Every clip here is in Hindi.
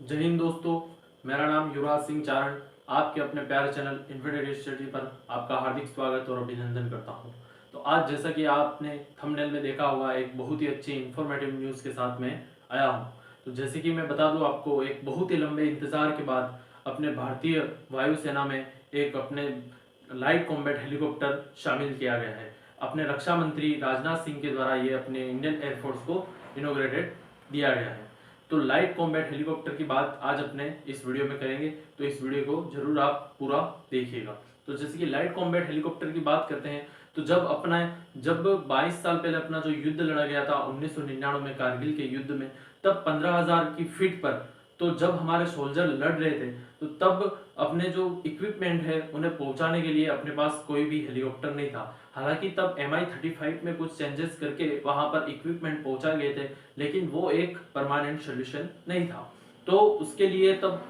जय हिंद दोस्तों। मेरा नाम युवराज सिंह चारण। आपके अपने प्यारे चैनल इन्फिनिटी स्टडी पर आपका हार्दिक स्वागत और अभिनंदन करता हूं। तो आज जैसा कि आपने थंबनेल में देखा होगा, एक बहुत ही अच्छी इन्फॉर्मेटिव न्यूज़ के साथ में आया हूं। तो जैसे कि मैं बता दूं आपको, एक बहुत ही लंबे इंतज़ार के बाद अपने भारतीय वायुसेना में एक अपने लाइट कॉम्बैट हेलीकॉप्टर शामिल किया गया है। अपने रक्षा मंत्री राजनाथ सिंह के द्वारा ये अपने इंडियन एयरफोर्स को इनोग्रेटेड दिया गया है। तो लाइट कॉम्बैट हेलीकॉप्टर की बात आज अपने इस वीडियो में करेंगे, तो इस वीडियो को जरूर आप पूरा देखिएगा। तो जैसे कि लाइट कॉम्बैट हेलीकॉप्टर की बात करते हैं, तो जब 22 साल पहले अपना जो युद्ध लड़ा गया था 1999 में कारगिल के युद्ध में, तब 15,000 की फीट पर तो जब हमारे सोल्जर लड़ रहे थे, तो तब अपने जो इक्विपमेंट है उन्हें पहुंचाने के लिए अपने पास कोई भी हेलीकॉप्टर नहीं था। हालांकि तब MI-35 में कुछ चेंजेस करके वहां पर इक्विपमेंट पहुंचा गए थे, लेकिन वो एक परमानेंट सोल्यूशन नहीं था। तो उसके लिए तब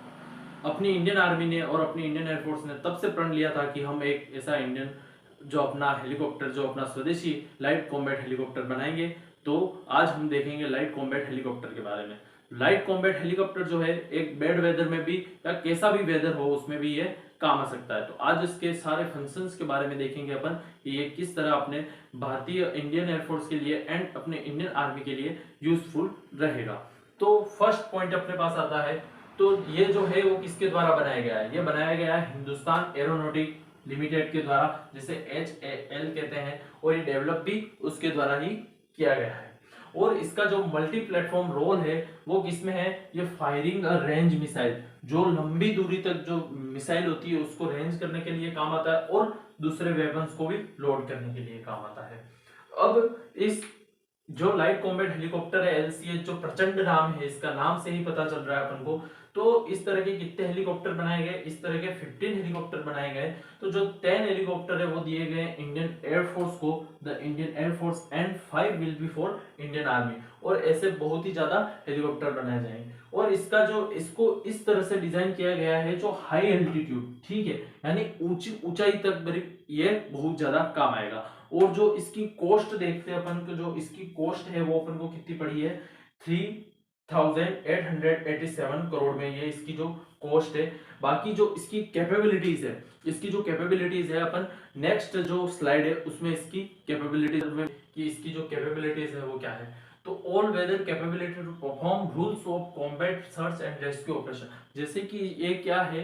अपनी इंडियन आर्मी ने और अपनी इंडियन एयरफोर्स ने तब से प्रण लिया था कि हम एक ऐसा इंडियन जो अपना हेलीकॉप्टर, जो अपना स्वदेशी लाइट कॉम्बैट हेलीकॉप्टर बनाएंगे। तो आज हम देखेंगे लाइट कॉम्बैट हेलीकॉप्टर के बारे में। लाइट कॉम्बैट हेलीकॉप्टर जो है, एक बैड वेदर में भी या कैसा भी वेदर हो उसमें भी ये काम आ सकता है। तो आज इसके सारे फंक्शंस के बारे में देखेंगे अपन कि ये किस तरह अपने भारतीय इंडियन एयरफोर्स के लिए एंड अपने इंडियन आर्मी के लिए यूजफुल रहेगा। तो फर्स्ट पॉइंट अपने पास आता है, तो ये जो है वो किसके द्वारा बनाया गया है? ये बनाया गया है हिंदुस्तान एरोनॉटिक लिमिटेड के द्वारा, जिसे HAL कहते हैं, और ये डेवलप भी उसके द्वारा ही किया गया है। और इसका जो मल्टी प्लेटफॉर्म रोल है वो किसमें है? ये फायरिंग अ रेंज मिसाइल, जो लंबी दूरी तक जो मिसाइल होती है उसको रेंज करने के लिए काम आता है और दूसरे वेपन्स को भी लोड करने के लिए काम आता है। अब इस जो लाइट कॉम्बैट हेलीकॉप्टर है LCH, जो प्रचंड नाम है, इसका नाम से ही पता चल रहा है अपन को। तो इस तरह के कितने हेलीकॉप्टर बनाए गए? इस तरह के 15 हेलीकॉप्टर बनाए गए। तो जो 10 हेलीकॉप्टर है वो दिए गए इंडियन एयरफोर्स को, the Indian air force, and 5 will be for Indian army. और ऐसे बहुत ही ज्यादा हेलीकॉप्टर बनाए जाएंगे। और इसका जो इसको इस तरह से डिजाइन किया गया है जो हाई एल्टीट्यूड, ठीक है, यानी ऊंची ऊंचाई तक ये बहुत ज्यादा काम आएगा। और जो इसकी कॉस्ट देखते हैं अपन को, जो इसकी कॉस्ट है वो अपन को कितनी पड़ी है? 3,887 करोड़ में ये इसकी जो कॉस्ट है। बाकी जो इसकी कैपेबिलिटीज है, अपन नेक्स्ट जो स्लाइड है उसमें इसकी कैपेबिलिटीज में कि इसकी जो कैपेबिलिटीज है वो क्या है। तो all weather capability to perform rules of combat search and rescue operation. जैसे कि ये क्या है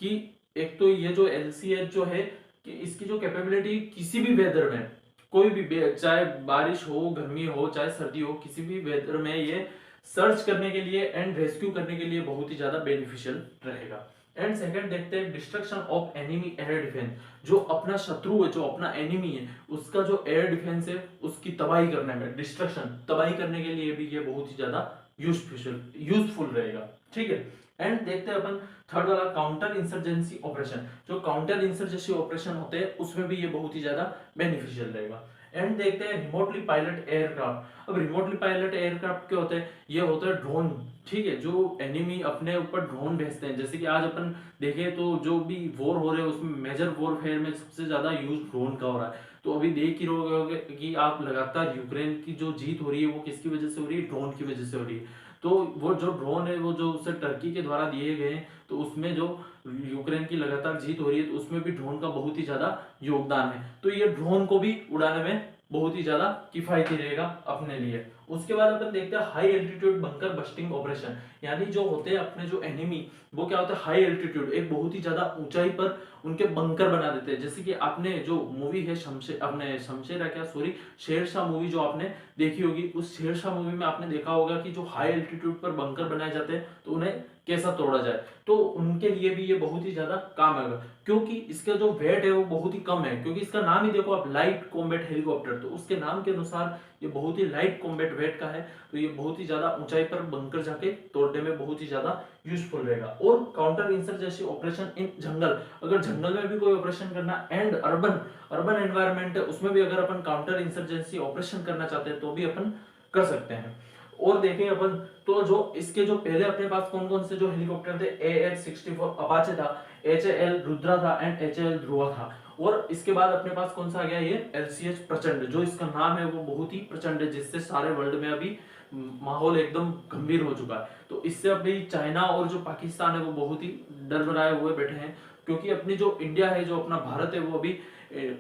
कि एक तो ये जो LCH जो है कि इसकी जो कैपेबिलिटी किसी भी वेदर में, कोई भी, चाहे बारिश हो, गर्मी हो, चाहे सर्दी हो, किसी भी वेदर में ये सर्च करने के लिए एंड रेस्क्यू करने के लिए बहुत ही ज्यादा बेनिफिशियल रहेगा। एंड सेकंड देखते हैं destruction of enemy air defence. जो अपना शत्रु है, जो अपना एनिमी है, उसका जो एयर डिफेंस है उसकी तबाही करने में, डिस्ट्रक्शन तबाही करने के लिए भी ये बहुत ही ज्यादा यूजफुल रहेगा। ठीक है। एंड देखते हैं अपन थर्ड वाला काउंटर इंसर्जेंसी ऑपरेशन। जो काउंटर इंसर्जेंसी ऑपरेशन होते हैं उसमें भी ये बहुत ही ज्यादा बेनिफिशियल रहेगा। एंड देखते हैं रिमोटली पायलट एयरक्राफ्ट। अब रिमोटली पायलट एयरक्राफ्ट क्या होते हैं? ये होता है ड्रोन। ठीक है, जो एनिमी अपने ऊपर ड्रोन भेजते हैं। जैसे कि आज अपन देखें तो जो भी वॉर हो रहे हैं उसमें मेजर वॉरफेयर में सबसे ज्यादा यूज ड्रोन का हो रहा है। तो अभी देख ही रहे होगे कि आप लगातार यूक्रेन की जो जीत हो रही है वो किसकी वजह से हो रही है? ड्रोन की वजह से हो रही है। तो वो जो ड्रोन है वो जो उसे टर्की के द्वारा दिए गए हैं, तो उसमें जो यूक्रेन की लगातार जीत हो रही है तो उसमें भी ड्रोन का बहुत ही ज्यादा योगदान है। तो ये ड्रोन को भी उड़ाने में बहुत ही ज्यादा किफायती रहेगा अपने लिए। उसके बाद अपन देखते हैं high altitude bunker busting operation. यानी जो होते हैं अपने जो एनिमी, वो क्या होता है? हाई एल्टीट्यूड, एक बहुत ही ज्यादा ऊंचाई पर उनके बंकर बना देते हैं। जैसे कि आपने जो मूवी है शेरशाह मूवी जो आपने देखी होगी, उस शेरशाह मूवी में आपने देखा होगा कि जो हाई एल्टीट्यूड पर बंकर बनाए जाते हैं तो उन्हें कैसा तोड़ा जाए। तो उनके लिए भी ये बहुत ही ज्यादा काम आएगा, क्योंकि इसका जो वेट है वो बहुत ही कम है। क्योंकि इसका नाम ही देखो आप, लाइट कॉम्बैट हेलीकॉप्टर, तो उसके नाम के अनुसार ये बहुत ही लाइट कॉम्बैट वेट का है। तो ये बहुत ही ज्यादा ऊंचाई पर बंकर जाके तोड़ने में बहुत ही ज्यादा यूजफुल रहेगा। और काउंटर इंसर्जेंसी ऑपरेशन इन जंगल, अगर जंगल में भी कोई ऑपरेशन करना, एंड अर्बन एनवायरनमेंट है उसमें भी अगर अपन काउंटर इंसर्जेंसी ऑपरेशन करना चाहते हैं तो भी अपन कर सकते हैं। और देखें अपन तो जो इसके जो पहले अपने पास कौन कौन से जो हेलीकॉप्टर थे, AH-64 अपाचे था, HAL रुद्रा था एंड HAL ध्रुवा था। और इसके बाद अपने पास कौन सा आ गया, ये LCH प्रचंड, जो इसका नाम है वो बहुत ही प्रचंड है, जिससे सारे वर्ल्ड में अभी माहौल एकदम गंभीर हो चुका है। तो इससे अभी चाइना और जो पाकिस्तान है वो बहुत ही डर बनाए हुए बैठे हैं, क्योंकि अपनी जो इंडिया है, जो अपना भारत है, वो अभी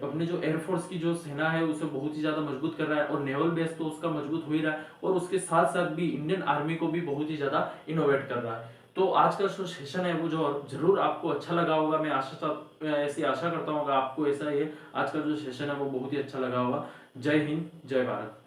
अपने जो एयरफोर्स की जो सेना है उसे बहुत ही ज्यादा मजबूत कर रहा है, और नेवल बेस तो उसका मजबूत हो ही रहा है, और उसके साथ साथ भी इंडियन आर्मी को भी बहुत ही ज्यादा इनोवेट कर रहा है। तो आज का जो सेशन है वो जो जरूर आपको अच्छा लगा होगा, मैं ऐसी आशा करता हूँ आपको ऐसा ये आज का जो सेशन है वो बहुत ही अच्छा लगा होगा। जय हिंद, जय भारत।